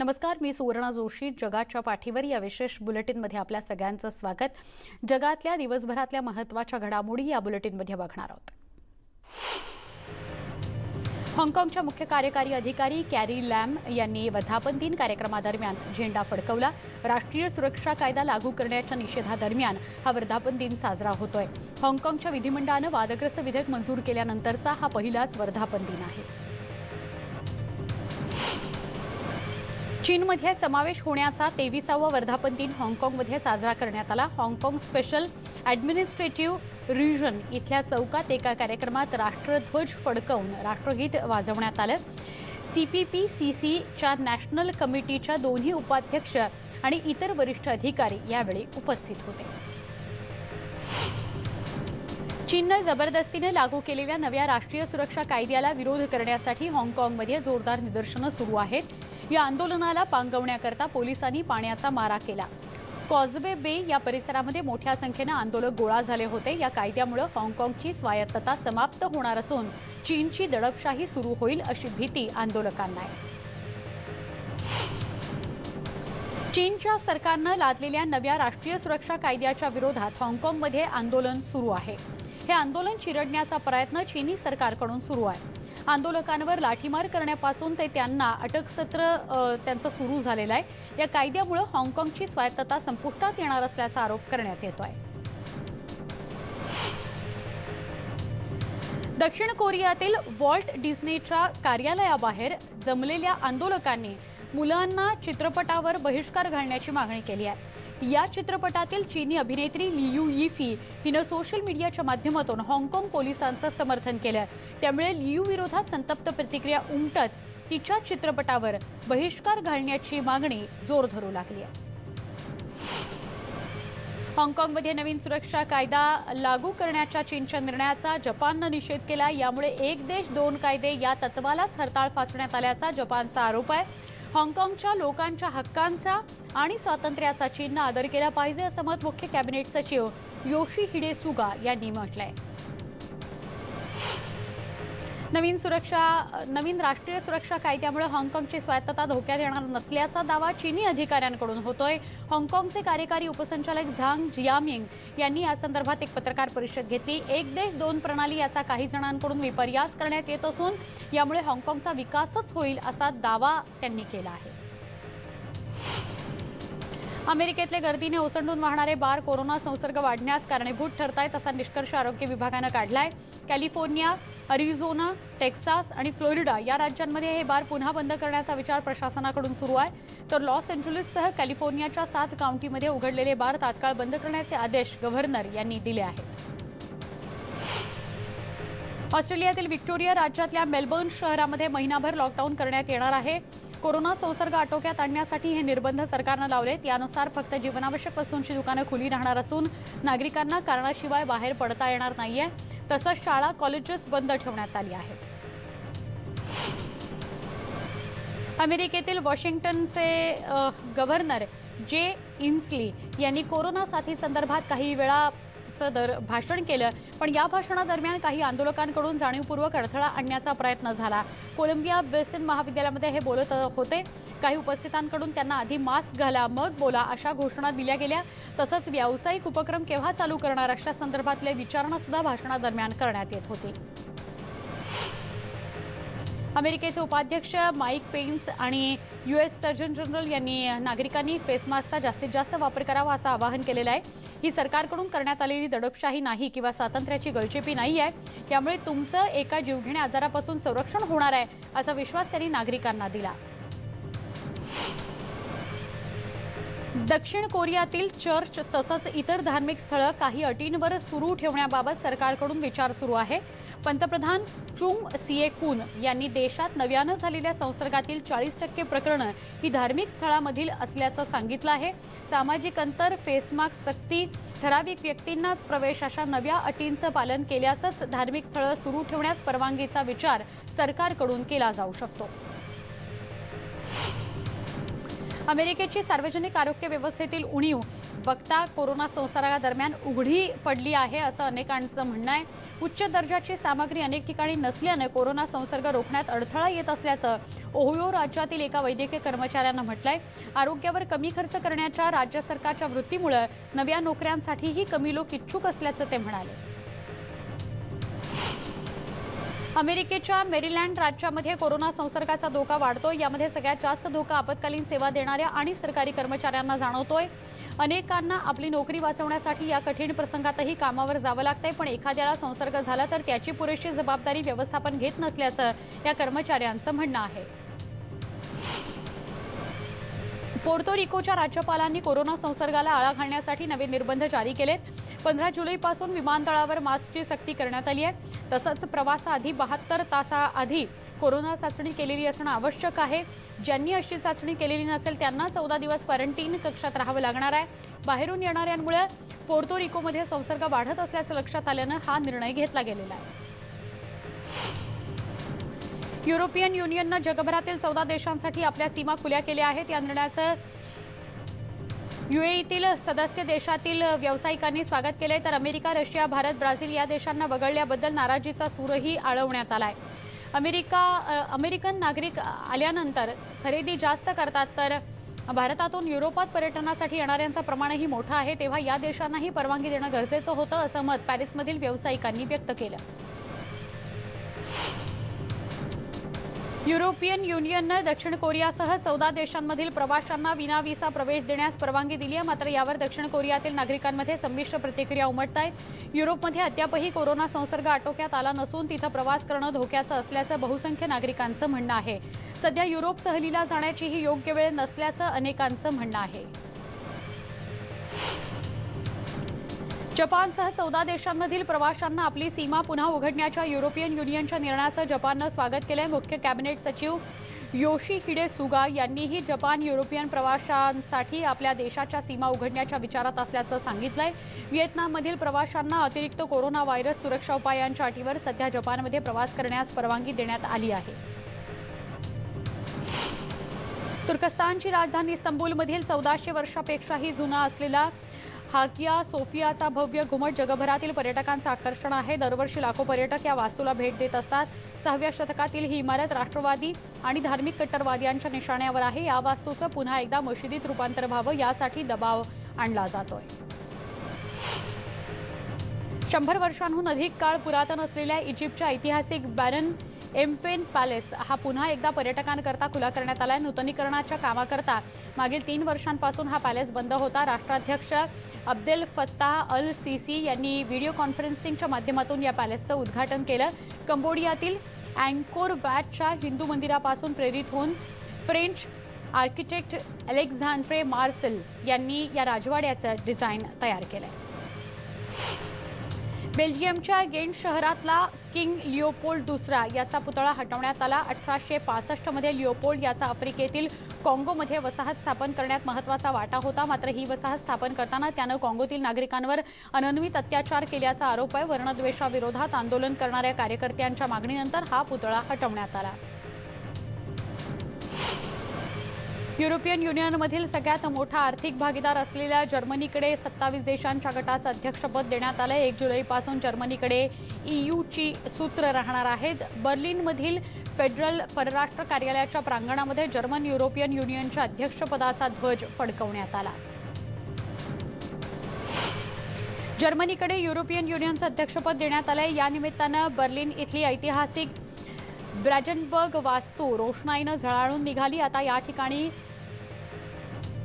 नमस्कार, मी सुवर्णा जोशी. जगाच्या पाठीवर या विशेष बुलेटिनमध्ये आपल्या सगळ्यांचं स्वागत. जगातल्या दिवसभरातल्या महत्त्वाच्या घडामोडी या बुलेटिनमध्ये बघणार आहोत. हाँगकाँगच्या मुख्य कार्यकारी अधिकारी कॅरी लॅम यांनी वर्धापन दिन कार्यक्रमादरम्यान झेंडा फडकवला. राष्ट्रीय सुरक्षा कायदा लागू करण्याच्या निषेधादरम्यान हा वर्धापन दिन साजरा होतोय. हाँगकाँगच्या विधिमंडळानं वादग्रस्त विधेयक मंजूर केल्यानंतरचा हा पहिलाच वर्धापन दिन आहे. चीनमध्ये समावेश होण्याचा 23वा वर्धापन दिन हाँगकाँगमध्ये साजरा करण्यात आला. हाँगकाँग स्पेशल ॲडमिनिस्ट्रेटिव्ह रिजन इथल्या चौकात एका कार्यक्रमात राष्ट्रध्वज फडकवून राष्ट्रगीत वाजवण्यात आलं. CPPCCच्या नॅशनल कमिटीच्या दोन्ही उपाध्यक्ष आणि इतर वरिष्ठ अधिकारी यावेळी उपस्थित होते. चीननं जबरदस्तीने लागू केलेल्या नव्या राष्ट्रीय सुरक्षा कायद्याला विरोध करण्यासाठी हाँगकाँगमध्ये जोरदार निदर्शनं सुरू आहेत. या आंदोलनाला पांगवण्याकरता पोलिसांनी पाण्याचा मारा केला. कॉझवे बे या परिसरामध्ये मोठ्या संख्येने आंदोलक गोळा झाले होते. या कायद्यामुळे हाँगकाँगची स्वायत्तता समाप्त होणार असून चीनची दडपशाही सुरू होईल अशी भीती आंदोलकांना आहे. चीनच्या सरकारनं लादलेल्या नव्या राष्ट्रीय सुरक्षा कायद्याच्या विरोधात हाँगकाँगमध्ये आंदोलन सुरू आहे. हे आंदोलन चिरडण्याचा प्रयत्न चीनी सरकारकडून सुरू आहे. आंदोलकांवर लाठीमार करण्यापासून ते त्यांना अटकसत्र त्यांचं सुरू झालेलं आहे. या कायद्यामुळे हाँगकाँगची स्वायत्तता संपुष्टात येणार असल्याचा आरोप करण्यात येतोय. दक्षिण कोरियातील वॉल्ट डिस्नीच्या कार्यालयाबाहेर जमलेल्या आंदोलकांनी मुलांना चित्रपटावर बहिष्कार घालण्याची मागणी केली आहे. या चित्रपटातील चीनी अभिनेत्री लियू यिफी हिनं सोशल मीडियाच्या माध्यमातून हाँगकाँग पोलिसांचं समर्थन केलं. त्यामुळे लियू विरोधात संतप्त प्रतिक्रिया उमटत तिच्या चित्रपटावर बहिष्कार घालण्याची मागणी जोर धरू लागली आहे. हाँगकाँगमध्ये नवीन सुरक्षा कायदा लागू करण्याच्या चीनच्या निर्णयाचा जपाननं निषेध केला. यामुळे एक देश दोन कायदे या तत्वालाच हरताळ फासण्यात आल्याचा जपानचा आरोप आहे. हाँगकाँगच्या लोकांच्या हक्कांचा आणि स्वातंत्र्याचा चीननं आदर केला पाहिजे असं मत मुख्य कॅबिनेट सचिव योशिहिडे सुगा यांनी म्हटलंय. नवीन राष्ट्रीय सुरक्षा कायद्यामुळे हाँगकाँगची स्वायत्तता धोक्यात येणार नसल्याचा दावा चीनी अधिकाऱ्यांकडून होतोय. हाँगकाँगचे कार्यकारी उपसंचालक झांग जियामिंग यांनी या संदर्भात एक पत्रकार परिषद घेतली. एक देश दोन प्रणाली याचा काही जणांकडून विपर्यास करण्यात येत असून यामुळे हाँगकाँगचा विकासच होईल असा दावा त्यांनी केला आहे. अमेरिकेतले गर्दीने ओसंडून वाहणारे बार कोरोना संसर्ग वाढण्यास कारणीभूत ठरतायत असा निष्कर्ष आरोग्य विभागानं काढलाय. कॅलिफोर्निया, अरिझोना, टेक्सास आणि फ्लोरिडा या राज्यांमध्ये हे बार पुन्हा बंद करण्याचा विचार प्रशासनाकडून सुरू आहे. तर लॉस एंजेलिससह कॅलिफोर्नियाच्या 7 काउंटीमध्ये उघडलेले बार तात्काळ बंद करण्याचे आदेश गव्हर्नर यांनी दिले आहेत. ऑस्ट्रेलियातील व्हिक्टोरिया राज्यातल्या मेलबर्न शहरामध्ये महिनाभर लॉकडाऊन करण्यात येणार आहे. कोरोना संसर्ग आटोक्यात आणण्यासाठी हे निर्बंध सरकारनं लावलेत. यानुसार फक्त जीवनावश्यक वस्तूंची दुकानं खुली राहणार असून नागरिकांना कारणाशिवाय बाहेर पडता येणार नाहीये. तसंच शाळा कॉलेजेस बंद ठेवण्यात आली आहेत. अमेरिकेतील वॉशिंग्टनचे गव्हर्नर जे इन्स्ली यांनी कोरोना साथी संदर्भात काही वेळा भाषण केलं. पण या भाषणादरम्यान काही आंदोलकांकडून जाणीवपूर्वक अडथळा आणण्याचा प्रयत्न झाला. कोलंबिया बेसिन महाविद्यालयामध्ये हे बोलत होते. काही उपस्थितांकडून त्यांना आधी मास्क घाला मग बोला अशा घोषणा दिल्या गेल्या. तसंच व्यावसायिक उपक्रम केव्हा चालू करणार अशा संदर्भातले विचारणा सुद्धा भाषणादरम्यान करण्यात येत होती. अमेरिकेचे उपाध्यक्ष माईक पेन्स आणि US सर्जन जनरल यांनी नागरिकांनी फेस मास्कचा जास्तीत जास्त वापर करावा असं आवाहन केलेलं आहे. ही सरकारकडून करण्यात आलेली दडपशाही नाही किंवा स्वातंत्र्याची गळचेपी नाही आहे. त्यामुळे तुमचं एका जीवघेण्या आजारापासून संरक्षण होणार आहे असा विश्वास त्यांनी नागरिकांना दिला. दक्षिण कोरियातील चर्च तसंच इतर धार्मिक स्थळं काही अटींवर सुरू ठेवण्याबाबत सरकारकडून विचार सुरू आहे. पंतप्रधान चुंग सिएकून यांनी देशात नव्यानं झालेल्या संसर्गातील 40% प्रकरणं ही धार्मिक स्थळामधील असल्याचं सांगितलं आहे. सामाजिक अंतर, फेस मास्क सक्ती, ठराविक व्यक्तींनाच प्रवेश अशा नव्या अटींचं पालन केल्यासच धार्मिक स्थळं सुरू ठेवण्यास परवानगीचा विचार सरकारकडून केला जाऊ शकतो. अमेरिकेची सार्वजनिक आरोग्य व्यवस्थेतील उणीव बघता कोरोना संसर्गादरम्यान उघडी पडली आहे असं अनेकांचं म्हणणं आहे. उच्च दर्जाची सामग्री अनेक ठिकाणी नसल्याने कोरोना संसर्ग रोखण्यात अडथळा येत असल्याचं ओहियो राज्यातील एका वैद्यकीय कर्मचाऱ्यानं म्हटलंय। आरोग्यावर कमी खर्च करण्याच्या राज्य सरकारच्या वृत्तीमुळे नव्या नोकऱ्यांसाठीही कमी लोक इच्छुक असल्याचं ते म्हणाले। अमेरिकेच्या मेरीलँड राज्यामध्ये कोरोना संसर्गाचा धोका वाढतोय। यामध्ये सगळ्यात जास्त धोका आपत्कालीन सेवा देणाऱ्या आणि सरकारी कर्मचाऱ्यांना जाणवतोय। अनेकांना आपली नोकरी वाचवण्यासाठी या कठीण प्रसंगातही कामावर जावं लागतंय, पण एखाद्याला संसर्ग झाला तर त्याची पुरेशी जबाबदारी व्यवस्थापन घेत नसल्याचं या कर्मचाऱ्यांचं म्हणणं आहे। पोर्तो रिकोच्या राज्यपालांनी कोरोना संसर्गाला आळा घालण्यासाठी नवे निर्बंध जारी केलेत। 15 जुलैपासून विमानतळावर मास्कची सक्ती करण्यात आली आहे। तसंच प्रवासाआधी 72 तासाआधी कोरोना चाचणी केलेली असणं आवश्यक आहे। ज्यांनी अशी चाचणी केलेली नसेल त्यांना 14 दिवस क्वारंटाईन कक्षात राहावं लागणार आहे। बाहेरून येणाऱ्यांमुळे पोर्तो रिकोमध्ये संसर्ग वाढत असल्याचं लक्षात आल्यानं हा निर्णय घेतला गेलेला आहे। युरोपियन युनियननं जगभरातील 14 देशांसाठी आपल्या सीमा खुल्या केल्या आहेत। या निर्णयाचं यूएईतील सदस्य देशातील व्यावसायिकांनी स्वागत केले, तर अमेरिका, रशिया, भारत, ब्राझील या देशांना वगळल्याबद्दल नाराजीचा सूरही आळवण्यात आलाय। अमेरिकन नागरिक आल्यानंतर खरेदी जास्त करतात, तर भारतातून युरोपात पर्यटनासाठी येणाऱ्यांचं प्रमाणही मोठं आहे, तेव्हा या देशांनाही परवानगी देणं गरजेचं होतं असं मत पॅरिसमधील व्यावसायिकांनी व्यक्त केलं। युरोपियन युनियनने दक्षिण कोरियासह 14 देशांमधील प्रवाशांना विनाव्हिसा प्रवेश देण्यास परवानगी दिली आहे, मात्र यावर दक्षिण कोरियातील नागरिकांमध्ये संमिश्र प्रतिक्रिया उमटत आहेत। युरोपमध्ये अद्यापही कोरोना संसर्ग आटोक्यात आला नसून तिथं प्रवास करणं धोक्याचं असल्याचं बहुसंख्य नागरिकांचं म्हणणं आहे। सध्या युरोप सहलीला जाण्याची ही योग्य वेळ नसल्याचं अनेकांचं म्हणणं आहे। जपानसह 14 देशांमधील प्रवाशांना आपली सीमा पुन्हा उघडण्याच्या युरोपियन युनियनच्या निर्णयाचं जपाननं स्वागत केलंय। मुख्य कॅबिनेट सचिव योशिहिडे सुगा यांनीही जपान युरोपियन प्रवाशांसाठी आपल्या देशाच्या सीमा उघडण्याच्या विचारात असल्याचं सांगितलंय। व्हिएतनाममधील प्रवाशांना अतिरिक्त कोरोना व्हायरस सुरक्षा उपायांच्या अटीवर सध्या जपानमध्ये प्रवास करण्यास परवानगी देण्यात आली आहे। तुर्कस्तानची राजधानी इस्तंबूलमधील 1400 वर्षापेक्षाही जुना असलेला हागिया सोफियाचा भव्य घुमट जगभरातील पर्यटकांचं आकर्षण आहे। दरवर्षी लाखो पर्यटक या वास्तूला भेट देत असतात। 6व्या शतकातील ही इमारत राष्ट्रवादी आणि धार्मिक कट्टरवाद्यांच्या निशाण्यावर आहे। या वास्तूचं पुन्हा एकदा मशिदीत रूपांतर व्हावं यासाठी दबाव आणला जातोय। 100 वर्षांहून अधिक काळ पुरातन असलेल्या इजिप्तच्या ऐतिहासिक बॅरन एम्पेन पॅलेस हा पुन्हा एकदा पर्यटकांकरता खुला करण्यात आलाय। नूतनीकरणाच्या कामाकरता मागील 3 वर्षांपासून हा पॅलेस बंद होता। राष्ट्राध्यक्ष अब्देल फत्ताह अल सीसी यांनी व्हिडिओ कॉन्फरन्सिंगच्या माध्यमातून या पॅलेसचं उद्घाटन केलं। कंबोडियातील अँकोर वॅटच्या हिंदू मंदिरापासून प्रेरित होऊन फ्रेंच आर्किटेक्ट अलेक्झांड्रे मार्सेल यांनी या राजवाड्याचं डिझाईन तयार केलंय। बेल्जियमच्या गेंट शहरातला किंग लिओपोल्ड दुसरा याचा पुतळा हटवण्यात आला। 1865 मध्ये लिओपोल्ड याचा आफ्रिकेतील काँगोमध्ये वसाहत स्थापन करण्यात महत्त्वाचा वाटा होता, मात्र ही वसाहत स्थापन करताना त्यानं काँगोतील नागरिकांवर अनन्वित अत्याचार केल्याचा आरोप आहे। वर्णद्वेषाविरोधात आंदोलन करणाऱ्या कार्यकर्त्यांच्या मागणीनंतर हा पुतळा हटवण्यात आला। युरोपियन युनियनमधील सगळ्यात मोठा आर्थिक भागीदार असलेल्या जर्मनीकडे 27 देशांच्या गटाचं अध्यक्षपद देण्यात आलंय। 1 जुलैपासून जर्मनीकडे ईयूची सूत्र राहणार आहेत। बर्लिनमधील फेडरल परराष्ट्र कार्यालयाच्या प्रांगणामध्ये जर्मन युरोपियन युनियनच्या अध्यक्षपदाचा ध्वज फडकवण्यात आला। जर्मनीकडे युरोपियन युनियनचं अध्यक्षपद देण्यात आलंय। या निमित्तानं बर्लिन इथली ऐतिहासिक ब्रॅजनबर्ग वास्तू रोषणाईनं झळाळून निघाली। आता या ठिकाणी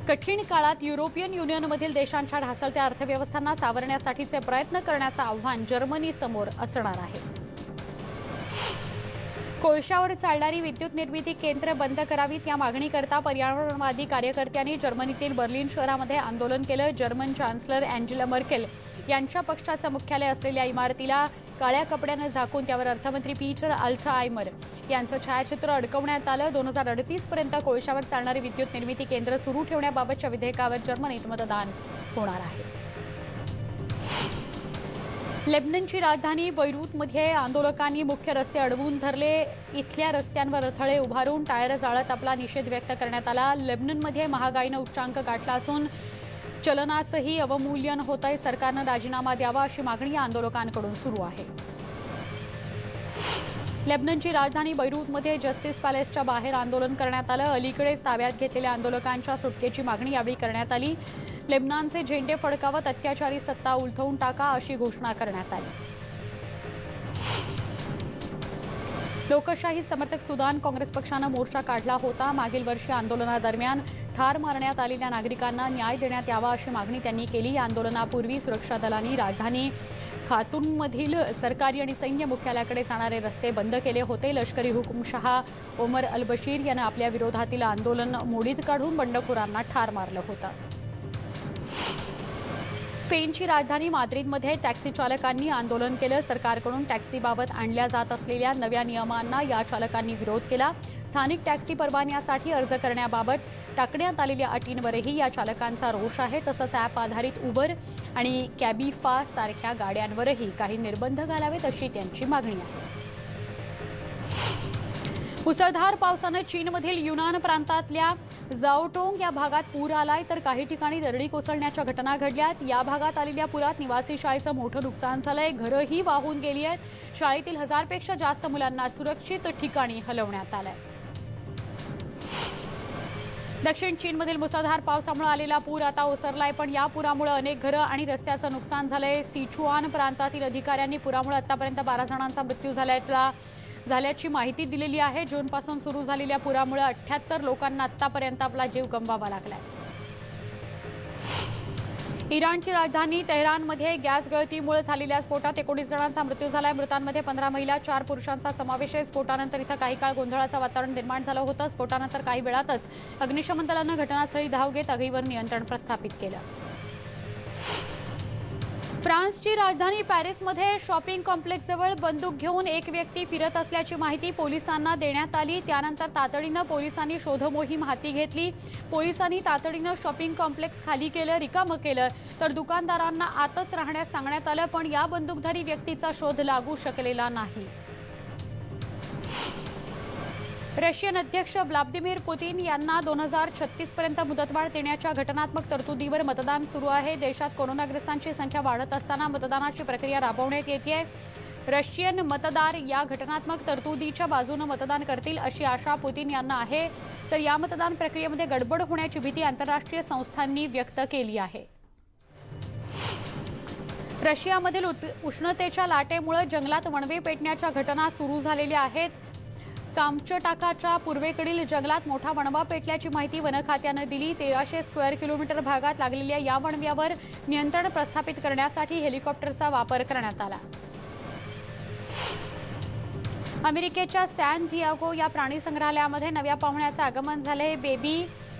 कठीण काळात युरोपियन युनियनमधील देशांच्या ढासळत्या अर्थव्यवस्थांना सावरण्यासाठीचे प्रयत्न करण्याचं आव्हान जर्मनीसमोर असणार आहे। कोळशावर चालणारी विद्युत निर्मिती केंद्र बंद करावीत या मागणीकरता पर्यावरणवादी कार्यकर्त्यांनी जर्मनीतील बर्लिन शहरामध्ये आंदोलन केलं। जर्मन चान्सलर अँजेला मर्केल यांच्या पक्षाचं मुख्यालय असलेल्या इमारतीला काळ्या कपड्यानं झाकून त्यावर अर्थमंत्री पीटर अल्टहायमर यांचं छायाचित्र अडकवण्यात आलं। 2038 पर्यंत कोळशावर चालणारी विद्युत निर्मिती केंद्र सुरू ठेवण्याबाबतच्या विधेयकावर जर्मनीत मतदान होणार आहे। लेबननची राजधानी बैरूतमध्ये आंदोलकांनी मुख्य रस्ते अडवून धरले। इथल्या रस्त्यांवर अडथळे उभारून टायर जाळत आपला निषेध व्यक्त करण्यात आला। लेबननमध्ये महागाईनं उच्चांक गाठला असून चलनाचंही अवमूल्यन होतंय। सरकारनं राजीनामा द्यावा अशी मागणी या आंदोलकांकडून सुरू आहे। लेबननची राजधानी बैरूतमध्ये जस्टिस पॅलेसच्या बाहेर आंदोलन करण्यात आलं। अलीकडेच ताब्यात घेतलेल्या आंदोलकांच्या सुटकेची मागणी यावेळी करण्यात आली। लेबननचे झेंडे फडकावत अत्याचारी सत्ता उलथवून टाका अशी घोषणा करण्यात आली। लोकशाही समर्थक सुदान काँग्रेस पक्षानं मोर्चा काढला होता। मागील वर्षी आंदोलनादरम्यान ठार मारण्यात आलेल्या नागरिकांना न्याय देण्यात यावा अशी मागणी त्यांनी केली। या आंदोलनापूर्वी सुरक्षा दलांनी राजधानी खातूनमधील सरकारी आणि सैन्य मुख्यालयाकडे जाणारे रस्ते बंद केले होते। लष्करी हुकुमशहा ओमर अल बशीर यानं आपल्या विरोधातील आंदोलन मोडीत काढून बंडखोरांना ठार मारलं होतं। स्पेनची राजधानी माद्रिदमध्ये टॅक्सी चालकांनी आंदोलन केलं। सरकारकडून टॅक्सीबाबत आणल्या जात असलेल्या नव्या नियमांना या चालकांनी विरोध केला। स्थानिक टॅक्सी परवान्यासाठी अर्ज करण्याबाबत टाकण्यात आलेल्या अटींवरही या चालकांचा रोष आहे। तसंच ॲप आधारित उबर आणि कॅबिफा सारख्या गाड्यांवरही काही निर्बंध घालावेत अशी त्यांची मागणी आहे। मुसळधार पावसानं चीनमधील युनान प्रांतातल्या जाओटोंग या भागात पूर आलाय, तर काही ठिकाणी दरडी कोसळण्याच्या घटना घडल्यात। या भागात आलेल्या पुरात निवासी शाळेचं मोठं नुकसान झालंय। घरंही वाहून गेली आहेत। शाळेतील 1000 पेक्षा जास्त मुलांना सुरक्षित ठिकाणी हलवण्यात आलंय। दक्षिण चीनमधील मुसळधार पावसामुळे आलेला पूर आता ओसरलाय, पण या पुरामुळे अनेक घरं आणि रस्त्याचं नुकसान झालंय। सिचुआन प्रांतातील अधिकाऱ्यांनी पुरामुळे आतापर्यंत 12 जणांचा मृत्यू झाल्याची माहिती दिलेली आहे। जूनपासून सुरू झालेल्या पुरामुळे 78 लोकांना आतापर्यंत आपला जीव गमवावा लागलाय। इराणची राजधानी तेहरानमध्ये गॅस गळतीमुळे झालेल्या स्फोटात 19 जणांचा मृत्यू झालाय। मृतांमध्ये 15 महिला 4 पुरुषांचा समावेश आहे। स्फोटानंतर इथं काही काळ गोंधळाचं वातावरण निर्माण झालं होतं। स्फोटानंतर काही वेळातच अग्निशमन दलानं घटनास्थळी धाव घेत आगीवर नियंत्रण प्रस्थापित केलं। फ्रान्सची राजधानी पॅरिसमध्ये शॉपिंग कॉम्प्लेक्सजवळ बंदूक घेऊन एक व्यक्ती फिरत असल्याची माहिती पोलिसांना देण्यात आली। त्यानंतर तातडीनं पोलिसांनी शोधमोहीम हाती घेतली। पोलिसांनी तातडीनं शॉपिंग कॉम्प्लेक्स खाली केलं, रिकामं केलं, तर दुकानदारांना आतच राहण्यास सांगण्यात आलं, पण या बंदूकधारी व्यक्तीचा शोध लागू शकलेला नाही। रशियन अध्यक्ष व्लादिमीर पुतिन यांना 2036 पर्यंत मुदतवाढ देण्याच्या घटनात्मक तरतुदीवर मतदान सुरू आहे। देशात कोरोनाग्रस्तांची संख्या वाढत असताना मतदानाची प्रक्रिया राबवण्यात येते। रशियन मतदार या घटनात्मक तरतुदीच्या बाजूने मतदान करतील अशी आशा पुतिन यांना आहे, तर या मतदान प्रक्रियेमध्ये गडबड होण्याची भीती आंतरराष्ट्रीय संस्थांनी व्यक्त केली आहे। रशियामधील उष्णतेच्या लाटेमुळे जंगलात वणवे पेटण्याच्या घटना सुरू झालेल्या आहेत। कामचटाकाच्या पूर्वेकडील जंगलात मोठा वणवा पेटल्याची माहिती वन खात्यानं दिली। 1300 स्क्वेअर किलोमीटर भागात लागलेल्या या वणव्यावर नियंत्रण प्रस्थापित करण्यासाठी हेलिकॉप्टरचा वापर करण्यात आला। अमेरिकेच्या सॅन डियागो या प्राणी संग्रहालयामध्ये नव्या पाहुण्याचं आगमन झालंय। बेबी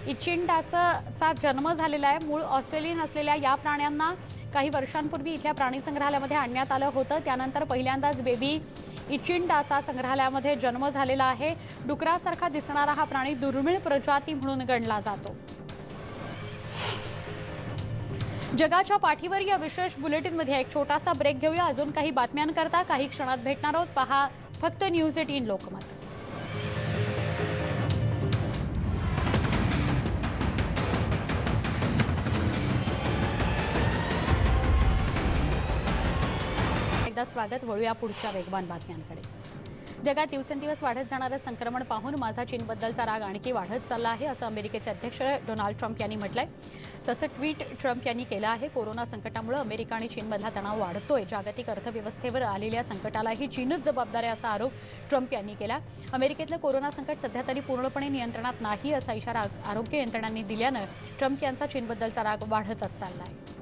इचिंडाचा जन्म झालेला आहे। मूळ ऑस्ट्रेलियन असलेल्या या प्राण्यांना काही वर्षांपूर्वी इथल्या प्राणी संग्रहालयामध्ये आणण्यात आलं होतं। त्यानंतर पहिल्यांदाच बेबी इचिंडाचा संग्रहालयामध्ये जन्म झालेला आहे। डुकरासारखा दिसणारा हा प्राणी दुर्मिळ प्रजाती म्हणून गणला जातो। जगाच्या पाठीवर या विशेष बुलेटिनमध्ये एक छोटासा ब्रेक घेऊया। अजून काही बातम्यांकरता काही क्षणात भेटणार आहोत। पहा फक्त न्यूज 18 लोकमत। स्वागत। वळूया पुढच्या वेगवान बातम्यांकडे। जगात दिवसेंदिवस वाढत जाणारं संक्रमण पाहून माझा चीनबद्दलचा राग आणखी वाढत चालला आहे असं अमेरिकेचे अध्यक्ष डोनाल्ड ट्रम्प यांनी म्हटलंय। तसं ट्विट ट्रम्प यांनी केलं आहे। कोरोना संकटामुळे अमेरिका आणि चीनमधला तणाव वाढतोय। जागतिक अर्थव्यवस्थेवर आलेल्या संकटालाही चीनच जबाबदार आहे असा आरोप ट्रम्प यांनी केला। अमेरिकेतलं कोरोना संकट सध्या तरी पूर्णपणे नियंत्रणात नाही असा इशारा आरोग्य यंत्रणांनी दिल्यानं ट्रम्प यांचा चीनबद्दलचा राग वाढतच चालला आहे।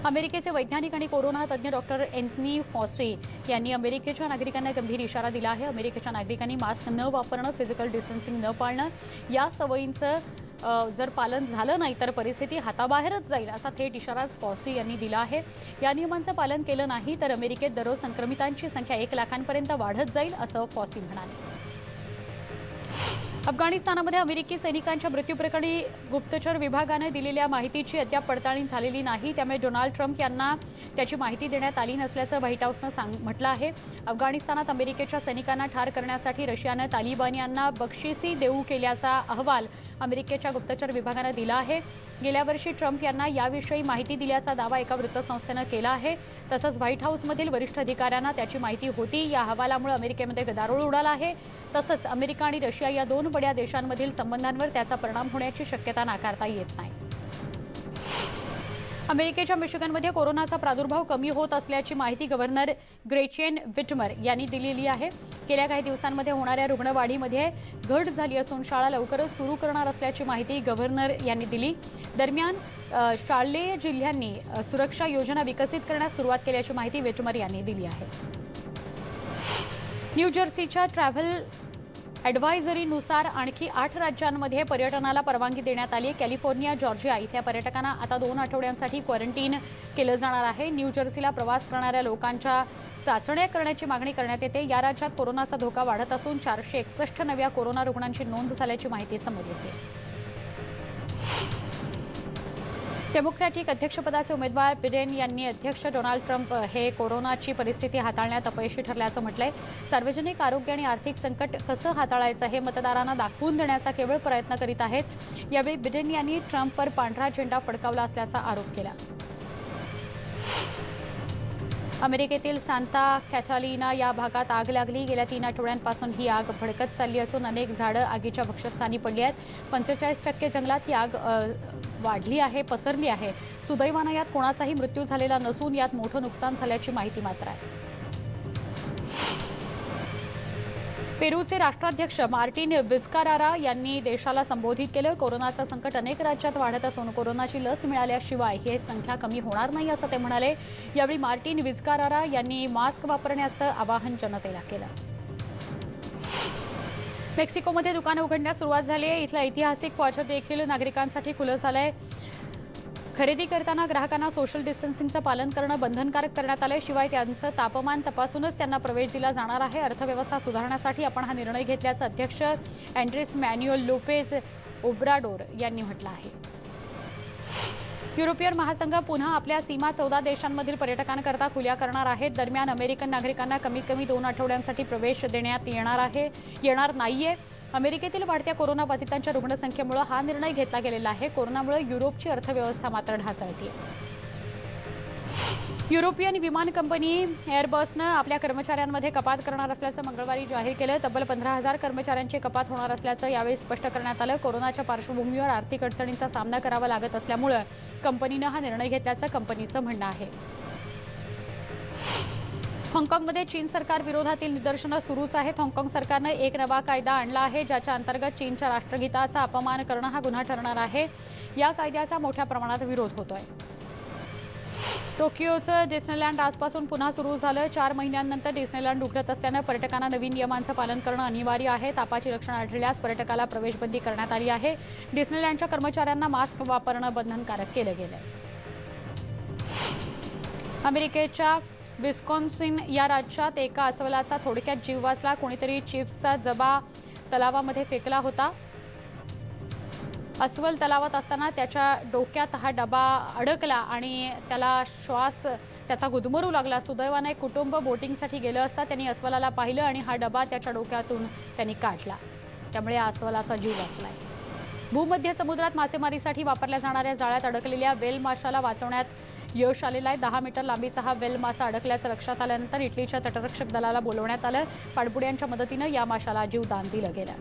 अमेरिकेचे वैज्ञानिक आणि कोरोना तज्ज्ञ डॉक्टर एंथनी फॉसी यांनी अमेरिकेच्या नागरिकांना गंभीर इशारा दिला आहे। अमेरिकेच्या नागरिकांनी मास्क न वापरणं, फिजिकल डिस्टन्सिंग न पाळणं या सवयींचं जर पालन झालं नाही तर परिस्थिती हाताबाहेरच जाईल असा थेट इशारा फॉसी यांनी दिला आहे। या नियमांचं पालन केलं नाही तर अमेरिकेत दररोज संक्रमितांची संख्या 1 लाखांपर्यंत वाढत जाईल असं फॉसी म्हणाले। अफगाणिस्तानामध्ये अमेरिकी सैनिकांच्या मृत्यूप्रकरणी गुप्तचर विभागाने दिलेल्या माहितीची अद्याप पडताळणी झालेली नाही। त्यामुळे डोनाल्ड ट्रम्प यांना त्याची माहिती देण्यात आली नसल्याचं व्हाईट हाऊसनं म्हटलं आहे। अफगाणिस्तानात अमेरिकेच्या सैनिकांना ठार करण्यासाठी रशियानं तालिबान यांना बक्षिसी देऊ केल्याचा अहवाल अमेरिकेच्या गुप्तचर विभागानं दिला आहे। गेल्या वर्षी ट्रम्प यांना याविषयी माहिती दिल्याचा दावा एका वृत्तसंस्थेनं केला आहे। तसंच व्हाईट हाऊसमधील वरिष्ठ अधिकाऱ्यांना त्याची माहिती होती. या अहवालामुळे अमेरिकेमध्ये गदारोळ उडाला आहे. तसंच अमेरिका आणि रशिया या दोन बड्या देशांमधील संबंधांवर त्याचा परिणाम होण्याची शक्यता नाकारता येत नाही. अमेरिकेच्या मिशिगनमध्ये कोरोनाचा प्रादुर्भाव कमी होत असल्याची माहिती गव्हर्नर ग्रेचेन विटमर यांनी दिलेली आहे. गेल्या काही दिवसांमध्ये होणाऱ्या रुग्णवाढीमध्ये घट झाली असून शाळा लवकरच सुरू करणार असल्याची माहिती गव्हर्नर यांनी दिली. दरम्यान शालेय जिल्ह्यांनी सुरक्षा योजना विकसित करण्यास सुरुवात केल्याची माहिती विटमर यांनी दिली आहे. न्यू जर्सीच्या ट्रॅव्हल ॲडव्हायझरीनुसार आणखी 8 राज्यांमध्ये पर्यटनाला परवानगी देण्यात आली. कॅलिफोर्निया, जॉर्जिया इथल्या पर्यटकांना आता 2 आठवड्यांसाठी क्वारंटीन केलं जाणार आहे. न्यू जर्सीला प्रवास करणाऱ्या लोकांच्या चाचण्या करण्याची मागणी करण्यात येते. या राज्यात कोरोनाचा धोका वाढत असून 461 नव्या कोरोना रुग्णांची नोंद झाल्याची माहिती समोर येते. डेमोक्रॅटिक अध्यक्षपदाचे उमेदवार बिडेन यांनी अध्यक्ष डोनाल्ड ट्रम्प हे कोरोनाची परिस्थिती हाताळण्यात अपयशी ठरल्याचं म्हटलंय. सार्वजनिक आरोग्य आणि आर्थिक संकट कसं हाताळायचं हे मतदारांना दाखवून देण्याचा केवळ प्रयत्न करीत आहेत. यावेळी बिडेन यांनी ट्रम्पवर पांढरा झेंडा फडकावला असल्याचा आरोप केला. अमेरिकेतील सांता कॅटालिना या भागात आग लागली. गेल्या 3 आठवड्यांपासून ही आग भडकत चालली असून अनेक झाडं आगीच्या भक्ष्यस्थानी पडली आहेत. 45% जंगलात ही आग वाढली आहे, पसरली आहे. सुदैवानं यात कोणाचाही मृत्यू झालेला नसून यात मोठं नुकसान झाल्याची माहिती मात्र आहे. पेरूचे राष्ट्राध्यक्ष मार्टिन विझकारारा यांनी देशाला संबोधित केलं. कोरोनाचं संकट अनेक राज्यात वाढत असून कोरोनाची लस मिळाल्याशिवाय ही संख्या कमी होणार नाही असं ते म्हणाले. यावेळी मार्टिन विझकारारा यांनी मास्क वापरण्याचं आवाहन जनतेला केलं. मेक्सिकोमध्ये दुकानं उघडण्यास सुरुवात झाली आहे. इथलं ऐतिहासिक क्वार्टर देखील नागरिकांसाठी खुलं झालंय. खरेदी करताना ग्राहकांना सोशल डिस्टन्सिंगचं पालन करणं बंधनकारक करण्यात आलं. शिवाय त्यांचं तापमान तपासूनच त्यांना प्रवेश दिला जाणार आहे. अर्थव्यवस्था सुधारण्यासाठी आपण हा निर्णय घेतल्याचं अध्यक्ष अँड्रेस मॅन्युअल लोपेज ओब्राडोर यांनी म्हटलं आहे. युरोपियन महासंघ पुन्हा आपल्या सीमा 14 देशांमधील पर्यटकांकरता खुल्या करणार आहेत. दरम्यान अमेरिकन नागरिकांना कमीत कमी 2 आठवड्यांसाठी प्रवेश देण्यात येणार नाहीये. अमेरिकेतील वाढत्या कोरोना बाधितांच्या रुग्णसंख्येमुळे हा निर्णय घेतला गेलेला आहे. कोरोनामुळे युरोपची अर्थव्यवस्था मात्र ढासळते. युरोपियन विमान कंपनी एअरबसनं आपल्या कर्मचाऱ्यांमध्ये कपात करणार असल्याचं मंगळवारी जाहीर केलं. तब्बल 15,000 कर्मचाऱ्यांची कपात होणार असल्याचं यावेळी स्पष्ट करण्यात आलं. कोरोनाच्या पार्श्वभूमीवर आर्थिक अडचणींचा सामना करावा लागत असल्यामुळे कंपनीनं हा निर्णय घेतल्याचं कंपनीचं म्हणणं आहे. हाँगकाँगमध्ये चीन सरकार विरोधातील निदर्शनं सुरूच आहेत. हाँगकाँग सरकारनं एक नवा कायदा आणला आहे ज्याच्या अंतर्गत चीनच्या राष्ट्रगीताचा अपमान करणं हा गुन्हा ठरणार आहे. या कायद्याचा मोठ्या प्रमाणात विरोध होतोय. टोकियोचं डिस्नेलँड आजपासून पुन्हा सुरू झालं. 4 महिन्यांनंतर डिस्नेलँड उघडत असल्यानं पर्यटकांना नवीन नियमांचं पालन करणं अनिवार्य आहे. तापाची लक्षणं आढळल्यास पर्यटकाला प्रवेशबंदी करण्यात आली आहे. डिस्नेलँडच्या कर्मचाऱ्यांना मास्क वापरणं बंधनकारक केलं गेलंय. अमेरिकेच्या विस्कॉन्सिन या राज्यात एका अस्वलाचा थोडक्यात जीव वाचला. कोणीतरी चिप्सचा जबा तलावामध्ये फेकला होता. अस्वल तलावात असताना त्याच्या डोक्यात हा डबा अडकला आणि त्याला श्वास त्याचा गुदमरू लागला. सुदैवाने एक कुटुंब बोटिंगसाठी गेलं असता त्यांनी अस्वलाला पाहिलं आणि हा डबा त्याच्या डोक्यातून त्यांनी काढला. त्यामुळे या अस्वलाचा जीव वाचलाय. भूमध्य समुद्रात मासेमारीसाठी वापरल्या जाणाऱ्या जाळ्यात अडकलेल्या वेल माशाला वाचवण्यात यश आलेलं आहे. 10 मीटर लांबीचा हा वेल मासा अडकल्याचं लक्षात आल्यानंतर इटलीच्या तटरक्षक दलाला बोलवण्यात आलं. पाणबुड्यांच्या मदतीनं या माशाला जीवदान दिलं गेलं.